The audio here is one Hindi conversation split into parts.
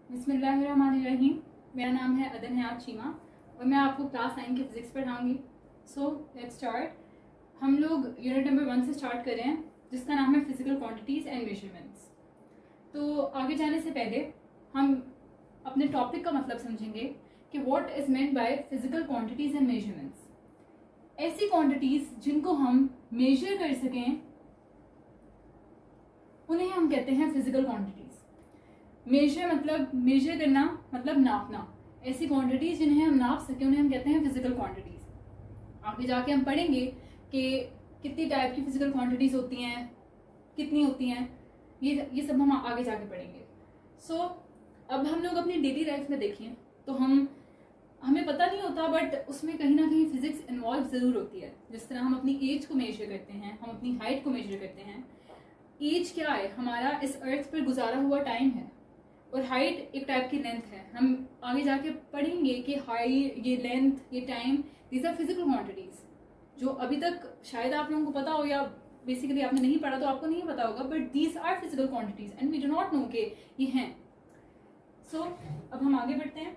बिस्मिल्लाहिर्रहमानिर्रहीम। मेरा नाम है अदन हयात चीमा और मैं आपको क्लास 9 की फिजिक्स पढ़ाऊंगी। So let's start. हम लोग यूनिट नंबर 1 से स्टार्ट कर रहे हैं जिसका नाम है फिजिकल क्वांटिटीज़ एंड मेजरमेंट्स। तो आगे जाने से पहले हम अपने टॉपिक का मतलब समझेंगे कि what is meant by physical quantities and measurements. ऐसी क्वांटिटीज़ जिनको हम मेजर कर सकें उन्हें हम कहते हैं फिजिकल क्वांटिटीज़। मेजर करना मतलब नापना। ऐसी क्वांटिटीज जिन्हें हम नाप सकें उन्हें हम कहते हैं फिजिकल क्वांटिटीज। आगे जाके हम पढ़ेंगे कि कितनी टाइप की फिजिकल क्वांटिटीज होती हैं, कितनी होती हैं, ये सब हम आगे जाके पढ़ेंगे। सो अब हम लोग अपनी डेली लाइफ में देखें तो हमें पता नहीं होता बट उसमें कहीं ना कहीं फिजिक्स इन्वॉल्व जरूर होती है। जिस तरह हम अपनी एज को मेजर करते हैं, हम अपनी हाइट को मेजर करते हैं। एज क्या है? हमारा इस अर्थ पर गुजारा हुआ टाइम है और हाइट एक टाइप की लेंथ है। हम आगे जाके पढ़ेंगे कि हाइट, ये लेंथ, ये time, these are physical quantities जो अभी तक शायद आप लोगों को पता हो या बेसिकली आपने नहीं पढ़ा तो आपको नहीं पता होगा, but these are physical quantities and we do not know के ये हैं। सो अब हम आगे बढ़ते हैं।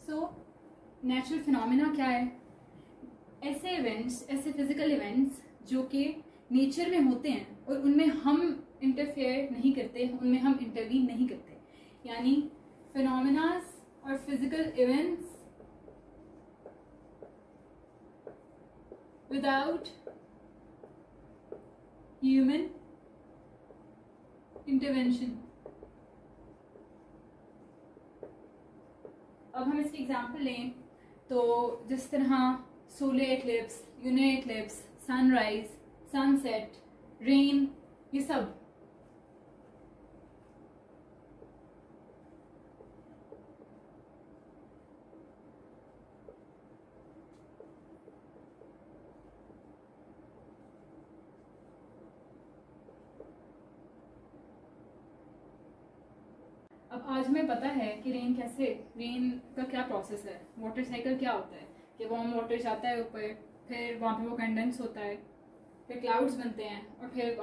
सो नेचुरल फिनोमेना क्या है? ऐसे इवेंट्स, ऐसे फिजिकल इवेंट्स जो कि नेचर में होते हैं और उनमें हम इंटरफेयर नहीं करते, उनमें हम इंटरवीन नहीं करते, यानी फिनोमेनास और physical events without human intervention. अब हम इसकी एग्जांपल लें तो जिस तरह solar eclipse, Euler eclipse, sunrise, sunset, rain, ये सब अब आज हमें पता है कि रेन का क्या प्रोसेस है, वाटर साइकिल क्या होता है कि वार्म वाटर जाता है ऊपर, फिर वहाँ पे वो कंडेंस होता है, फिर क्लाउड्स बनते हैं और फिर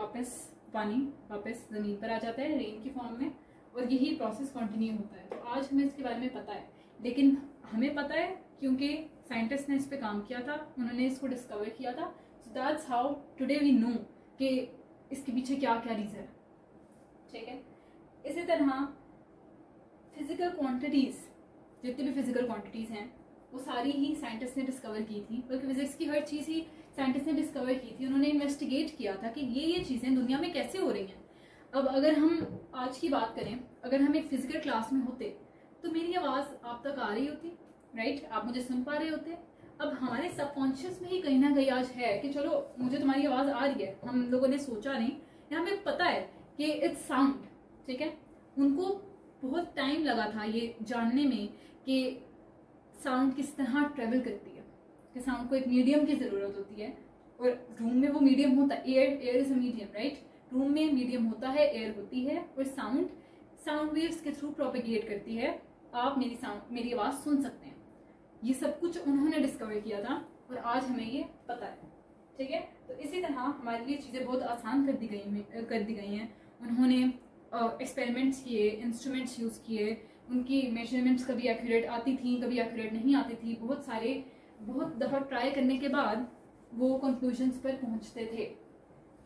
पानी वापस ज़मीन पर आ जाता है रेन की फॉर्म में, और यही प्रोसेस कंटिन्यू होता है। तो आज हमें इसके बारे में पता है, लेकिन हमें पता है क्योंकि साइंटिस्ट ने इस पर काम किया था, उन्होंने इसको डिस्कवर किया था। So that's how today we know कि इसके पीछे क्या क्या रीज़न है। ठीक है, इसी तरह फिजिकल क्वांटिटीज़, जितनी भी फिजिकल क्वांटिटीज़ हैं वो सारी ही साइंटिस्ट ने डिस्कवर की थी, बल्कि फिजिक्स की हर चीज़ ही साइंटिस्ट ने डिस्कवर की थी। उन्होंने इन्वेस्टिगेट किया था कि ये चीज़ें दुनिया में कैसे हो रही हैं। अब अगर हम आज की बात करें, अगर हम एक फिजिकल क्लास में होते तो मेरी आवाज़ आप तक आ रही होती, राइट? आप मुझे सुन पा रहे होते। अब हमारे सबकॉन्शियस में ही कहीं ना कहीं आज है कि चलो मुझे तुम्हारी आवाज़ आ रही है, हम लोगों ने सोचा नहीं या हमें पता है कि इट्स साउंड। ठीक है, उनको बहुत टाइम लगा था ये जानने में कि साउंड किस तरह ट्रेवल करती है, कि साउंड को एक मीडियम की ज़रूरत होती है और रूम में वो मीडियम होता है। Air is a medium, right? Room में मीडियम होता है, एयर होती है, और साउंड वेव्स के थ्रू प्रोपेगेट करती है। आप मेरी आवाज़ सुन सकते हैं। ये सब कुछ उन्होंने डिस्कवर किया था और आज हमें ये पता है। ठीक है, तो इसी तरह हमारे लिए चीज़ें बहुत आसान कर दी गई हैं। उन्होंने एक्सपेरिमेंट्स किए, इंस्ट्रूमेंट्स यूज़ किए, उनकी मेजरमेंट्स कभी एक्यूरेट आती थी, कभी एक्यूरेट नहीं आती थी। बहुत दफ़ा ट्राई करने के बाद वो कंक्लूजन्स पर पहुंचते थे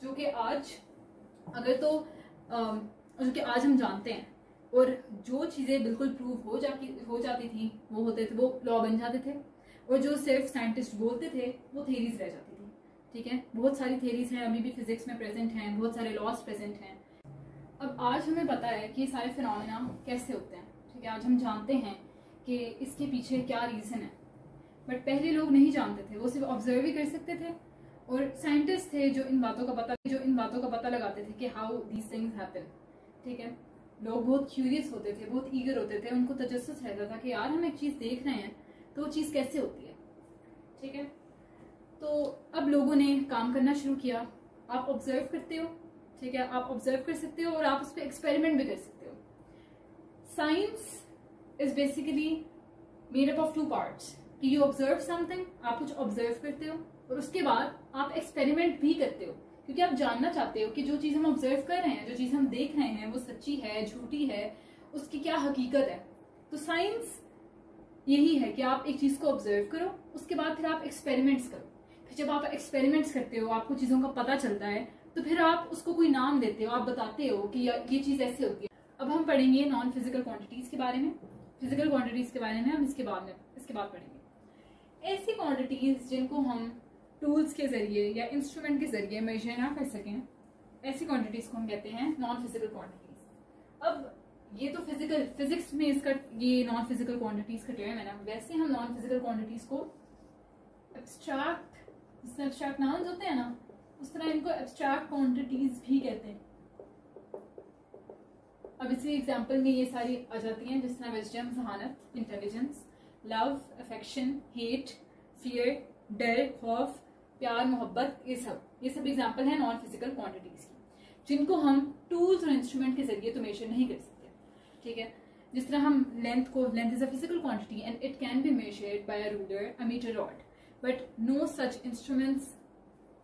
जो कि आज आज हम जानते हैं। और जो चीज़ें बिल्कुल प्रूव हो जाती थी वो लॉ बन जाते थे, और जो सिर्फ साइंटिस्ट बोलते थे वो थेरीज रह जाती थी। ठीक है, बहुत सारी थेरीज हैं अभी भी फिजिक्स में प्रेजेंट हैं, बहुत सारे लॉज प्रेजेंट हैं। अब आज हमें पता है कि ये सारे फिनोमेना कैसे होते हैं। ठीक है, आज हम जानते हैं कि इसके पीछे क्या रीज़न है, बट पहले लोग नहीं जानते थे, वो सिर्फ ऑब्जर्व ही कर सकते थे। और साइंटिस्ट थे जो इन बातों का पता लगाते थे कि हाउ दीज थिंग्स हैपन। ठीक है, लोग बहुत क्यूरियस होते थे, बहुत ईगर होते थे, उनको तजस्सुस रहता था कि यार हम एक चीज़ देख रहे हैं तो वो चीज़ कैसे होती है। ठीक है, तो अब लोगों ने काम करना शुरू किया। आप ऑब्जर्व करते हो, ठीक है, आप ऑब्जर्व कर सकते हो और आप उस पर एक्सपेरिमेंट भी कर सकते हो। Science is basically made up of 2 parts कि यू ऑब्जर्व समथिंग, आप कुछ ऑब्जर्व करते हो, और उसके बाद आप एक्सपेरिमेंट भी करते हो, क्योंकि आप जानना चाहते हो कि जो चीज़ हम ऑब्जर्व कर रहे हैं, जो चीज़ हम देख रहे हैं वो सच्ची है, झूठी है, उसकी क्या हकीकत है। तो साइंस यही है कि आप एक चीज को ऑब्जर्व करो, उसके बाद फिर आप एक्सपेरिमेंट्स करो। फिर जब आप एक्सपेरिमेंट्स करते हो, आपको चीजों का पता चलता है, तो फिर आप उसको कोई नाम देते हो, आप बताते हो कि ये चीज ऐसे होती है। अब हम पढ़ेंगे नॉन फिजिकल क्वांटिटीज के बारे में, फिजिकल क्वांटिटीज के बारे में हम इसके बाद पढ़ेंगे। ऐसी क्वांटिटीज जिनको हम टूल्स के जरिए या इंस्ट्रूमेंट के जरिए मेजर ना कर सकें, ऐसी क्वांटिटीज को हम कहते हैं नॉन फिजिकल क्वांटिटीज। अब ये तो फिजिक्स में इसका ये नॉन फिजिकल क्वांटिटीज का टर्म है ना, वैसे हम नॉन फिजिकल क्वांटिटीज को एब्स्ट्रैक्ट नाउन्स होते हैं ना, उस तरह इनको एब्स्ट्रैक्ट क्वांटिटीज भी कहते हैं। अब इसी एग्जांपल में ये सारी आ जाती हैं, जिस तरह विजडम, जहानत, intelligence, love, affection, hate, fear, डर, खौफ, प्यार, मोहब्बत, ये सब एग्जांपल हैं नॉन फिजिकल क्वांटिटीज की, जिनको हम टूल्स और इंस्ट्रूमेंट के जरिए तो मेजर नहीं कर सकते। ठीक है, जिस तरह हम length is a physical quantity and it can be measured by a ruler, a metre rod, but no such instruments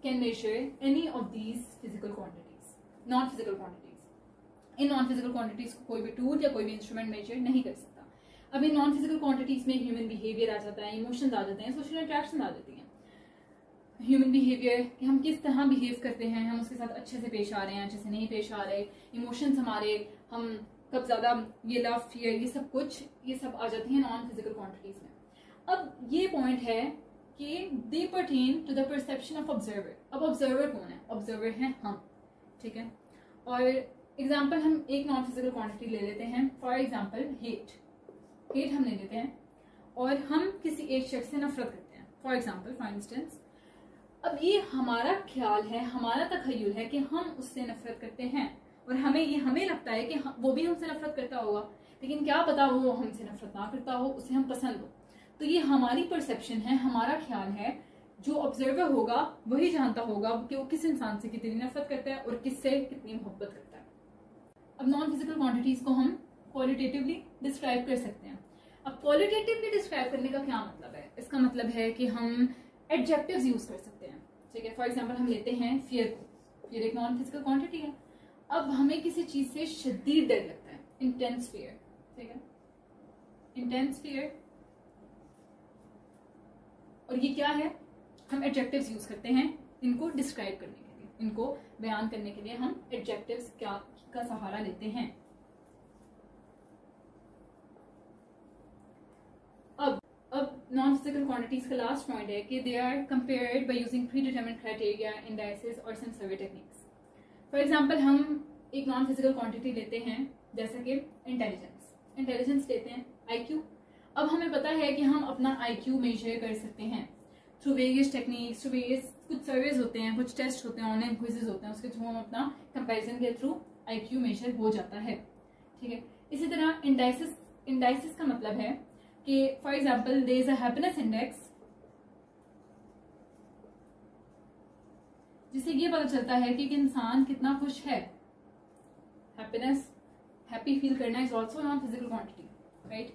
can measure any of these physical quantities, non physical quantities. इन नॉन फिजिकल क्वांटिटीज को कोई भी टूल या कोई भी इंस्ट्रूमेंट मेजर नहीं कर सकता। अब इन नॉन फिजिकल क्वांटिटीज में ह्यूमन बिहेवियर आ जाता है, इमोशंस आ जाते हैं, सोशल इंटरेक्शन आ जाती हैं। ह्यूमन बिहेवियर कि हम किस तरह बिहेव करते हैं, हम उसके साथ अच्छे से पेश आ रहे हैं, अच्छे से नहीं पेश आ रहे, इमोशंस हमारे, हम कब ज्यादा ये लव, फियर, ये सब आ जाती हैं नॉन फिजिकल क्वांटिटीज में। अब ये पॉइंट है कि they pertain to the perception of observer. अब ऑब्जर्वर कौन है? ऑब्जर्वर हैं हम। ठीक है, और एग्जाम्पल हम एक नॉन फिजिकल क्वांटिटी ले लेते हैं, फॉर एग्जाम्पल हेट हम ले लेते हैं, और हम किसी एक शख्स से नफरत करते हैं, फॉर एग्जाम्पल, फॉर इंस्टेंस। अब ये हमारा ख्याल है, हमारा तखय्युल है कि हम उससे नफरत करते हैं, और हमें लगता है कि वो भी हमसे नफरत करता होगा, लेकिन क्या पता वो हमसे नफरत ना करता हो, उसे हम पसंद हो। तो ये हमारी परसेप्शन है, हमारा ख्याल है। जो ऑब्जर्वर होगा वही जानता होगा कि वो किस इंसान से कितनी नफरत करता है और किससे कितनी मोहब्बत करता है। अब नॉन फिजिकल क्वांटिटीज को हम क्वालिटेटिवली डिस्क्राइब कर सकते हैं। अब क्वालिटेटिवली डिस्क्राइब करने का क्या मतलब है? इसका मतलब है कि हम एडजेक्टिव्स यूज कर सकते हैं। ठीक है, फॉर एग्जांपल हम लेते हैं फियर को। फियर एक नॉन फिजिकल क्वांटिटी है। अब हमें किसी चीज से शदीद डर लगता है, इंटेंस फियर। ठीक है, इंटेंस फियर, और ये क्या है? हम एडजेक्टिव्स यूज करते हैं इनको डिस्क्राइब करने के लिए, इनको बयान करने के लिए हम एडजेक्टिव्स का सहारा लेते हैं। अब नॉन फिजिकल क्वांटिटीज का लास्ट पॉइंट है कि they are compared by using pre determined criteria, indices और some survey techniques. For example हम एक नॉन फिजिकल क्वांटिटी लेते हैं, जैसे कि इंटेलिजेंस लेते हैं, आईक्यू। अब हमें पता है कि हम अपना आईक्यू मेजर कर सकते हैं through various techniques, through various कुछ सर्वेज होते हैं, कुछ टेस्ट होते हैं, ऑनलाइन क्विजेज होते हैं, उसके थ्रू हम अपना कंपैरिजन के थ्रू आईक्यू मेजर हो जाता है। ठीक है, इसी तरह इंडाइसिस का मतलब है कि for example there is a happiness index, जिससे ये पता चलता है कि एक इंसान कितना खुश है। हैप्पी फील करना is also non physical quantity, right.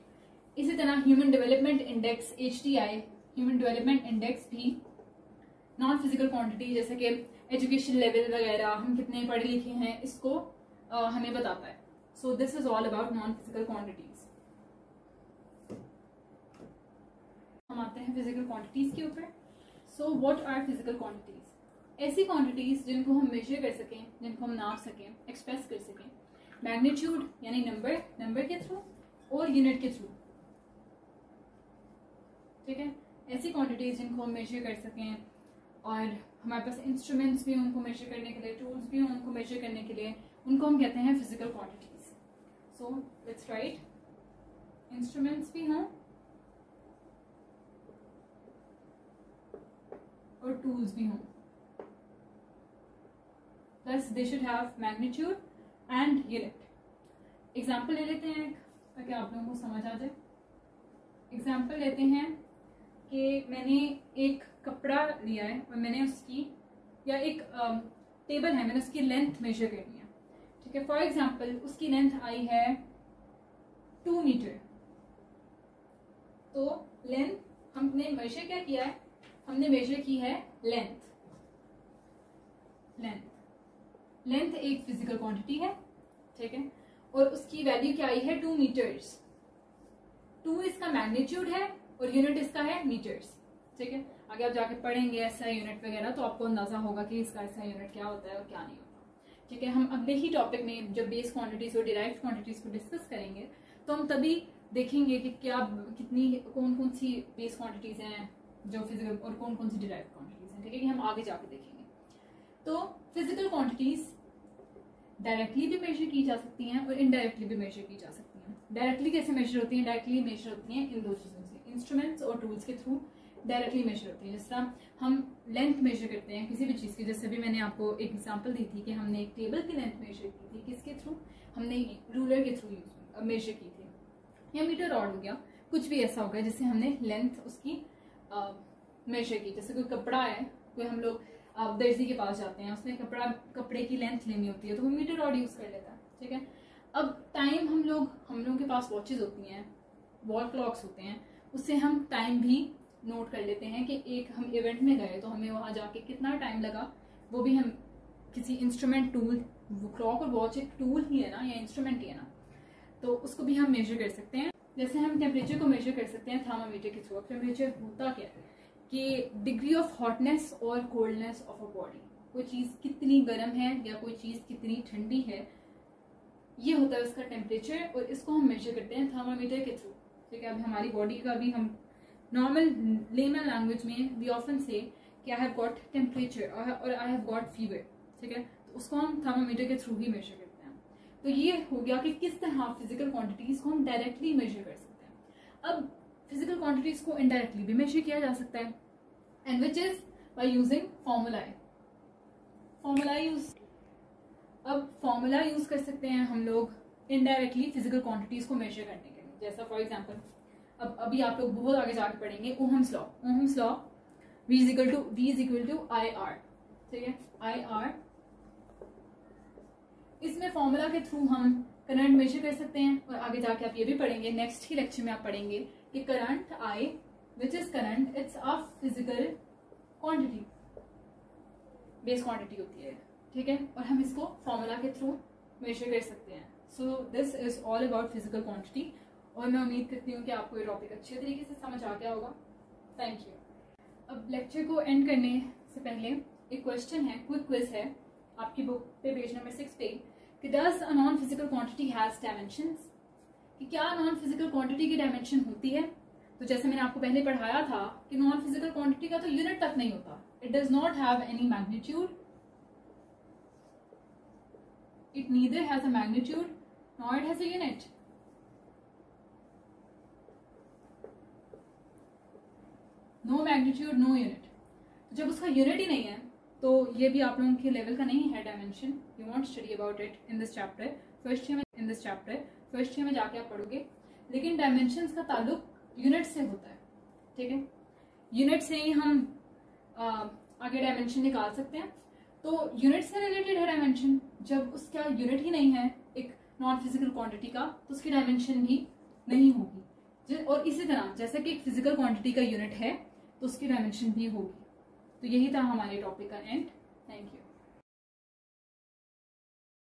इसी तरह human development index, HDI, human development index भी नॉन फिजिकल क्वांटिटी, जैसे कि एजुकेशन लेवल वगैरह, हम कितने पढ़े लिखे हैं, इसको हमें बताता है। So this is all about non physical quantities. हम आते हैं फिजिकल क्वांटिटीज के ऊपर। So what are physical quantities? ऐसी क्वांटिटीज जिनको हम मेजर कर सकें, जिनको हम नाप सकें, एक्सप्रेस कर सकें, मैग्नीट्यूड यानी नंबर के थ्रू और यूनिट के थ्रू। ठीक है, ऐसी क्वांटिटीज जिनको हम मेजर कर सकें, और हमारे पास इंस्ट्रूमेंट्स भी हैं उनको मेजर करने के लिए, टूल्स भी हैं उनको मेजर करने के लिए, उनको हम कहते हैं physical quantities. So let's write, instruments भी हों और टूल्स भी हों, plus they should have magnitude and unit. Example ले लेते हैं ताकि आप लोगों को समझ आ जाए। एग्जाम्पल लेते हैं कि मैंने एक कपड़ा लिया है और मैंने उसकी, या एक टेबल है, मैंने उसकी लेंथ मेजर करनी है। ठीक है, फॉर एग्जांपल उसकी लेंथ आई है 2 मीटर। तो लेंथ हमने मेजर क्या किया है? हमने मेजर की है लेंथ एक फिजिकल क्वांटिटी है। ठीक है, और उसकी वैल्यू क्या आई है 2 मीटर्स। 2 इसका मैग्नीट्यूड है और यूनिट इसका है मीटर्स। ठीक है, आगे आप जाके पढ़ेंगे ऐसा यूनिट वगैरह तो आपको अंदाजा होगा कि इसका ऐसा यूनिट क्या होता है और क्या नहीं होता। ठीक है, हम अगले ही टॉपिक में जब बेस क्वांटिटीज और डिराइव्ड क्वांटिटीज को डिस्कस करेंगे तो हम तभी देखेंगे कि क्या कितनी कौन कौन सी बेस क्वांटिटीज हैं जो फिजिकल और कौन कौन सी डिराइव्ड क्वांटिटीज हैं। ठीक है, कि हम आगे जाके देखेंगे। तो फिजिकल क्वांटिटीज डायरेक्टली भी मेजर की जा सकती हैं और इनडायरेक्टली भी मेजर की जा सकती हैं। डायरेक्टली कैसे मेजर होती हैं? डायरेक्टली मेजर होती हैं इन दो चीज़ों से, इंस्ट्रूमेंट्स और टूल्स के थ्रू डायरेक्टली मेजर होती है। जिस तरह हम लेंथ मेजर करते हैं किसी भी चीज़ की, जैसे भी मैंने आपको एक एग्जांपल दी थी कि हमने एक टेबल की लेंथ मेजर की थी, किसके थ्रू? हमने रूलर के थ्रू मेजर की थी, या मीटर रॉड हो गया, कुछ भी ऐसा हो गया जिससे हमने लेंथ उसकी मेजर की। जैसे कोई कपड़ा है, कोई हम लोग दर्जी के पास जाते हैं, उसने कपड़े की लेंथ लेनी होती है तो वो मीटर रॉड यूज कर लेता है। ठीक है, अब टाइम हम लोगों के पास वॉचेज होती हैं, वॉल क्लॉक्स होते हैं, उससे हम टाइम भी नोट कर लेते हैं कि एक हम इवेंट में गए तो हमें वहां जाके कितना टाइम लगा, वो भी हम किसी इंस्ट्रूमेंट टूल, क्लॉक और वॉच एक टूल ही है ना या इंस्ट्रूमेंट ही है ना, तो उसको भी हम मेजर कर सकते हैं। जैसे हम टेम्परेचर को मेजर कर सकते हैं थर्मामीटर के थ्रू। टेम्परेचर होता क्या है कि डिग्री ऑफ हॉटनेस और कोल्डनेस ऑफ अ बॉडी, कोई चीज़ कितनी गर्म है या कोई चीज़ कितनी ठंडी है, ये होता है उसका टेम्परेचर, और इसको हम मेजर करते हैं थर्मामीटर के थ्रू। ठीक है, अब हमारी बॉडी का भी हम नॉर्मल लेमन लैंग्वेज में वी ऑफन से कि आई हैव गॉट टेम्परेचर और आई हैव गॉट फीवर। ठीक है, तो उसको हम थर्मामीटर के थ्रू ही मेजर करते हैं। तो ये हो गया कि किस तरह फिजिकल क्वांटिटीज को हम डायरेक्टली मेजर कर सकते हैं। अब फिजिकल क्वांटिटीज को इनडायरेक्टली भी मेजर किया जा सकता है, and which is by using formula use. अब फॉर्मूला यूज कर सकते हैं हम लोग इनडायरेक्टली फिजिकल क्वांटिटीज को मेजर करने के लिए। जैसा फॉर एग्जांपल अब अभी आप लोग बहुत आगे जाके पढ़ेंगे Ohm's law. V is equal to IR। ठीक है, IR, इसमें फॉर्मूला के थ्रू हम करंट मेजर कर सकते हैं, और आगे जाके आप ये भी पढ़ेंगे, नेक्स्ट ही लेक्चर में आप पढ़ेंगे कि current I which is current, it's a physical quantity, base quantity होती है। ठीक है, और हम इसको फॉर्मूला के थ्रू मेजर कर सकते हैं। सो this is all about physical quantity, और मैं उम्मीद करती हूँ कि आपको ये टॉपिक अच्छे तरीके से समझ आ गया होगा। Thank you. अब लेक्चर को एंड करने से पहले एक क्वेश्चन है, क्विक क्विज है आपकी बुक पे पेज नंबर 6 पे, कि does a non physical quantity has dimensions, कि क्या नॉन फिजिकल क्वांटिटी की डायमेंशन होती है? तो जैसे मैंने आपको पहले पढ़ाया था कि नॉन फिजिकल क्वांटिटी का तो यूनिट तक नहीं होता, it does not have any magnitude, it neither has a magnitude nor it has a unit. No magnitude no unit. तो जब उसका यूनिट ही नहीं है तो ये भी आप लोगों के लेवल का नहीं है dimension. You want study about it in this chapter, first year में जाके आप पढ़ोगे, लेकिन डायमेंशंस का ताल्लुक यूनिट से होता है। ठीक है, यूनिट से ही हम आगे डायमेंशन निकाल सकते हैं। तो यूनिट से रिलेटेड है डायमेंशन। जब उसका यूनिट ही नहीं है एक नॉन फिजिकल क्वांटिटी का, तो उसकी डायमेंशन भी नहीं होगी। और इसी तरह जैसे कि एक फिजिकल क्वांटिटी का यूनिट है तो उसकी डायमेंशन भी होगी। तो यही था हमारे टॉपिक का एंड। Thank you.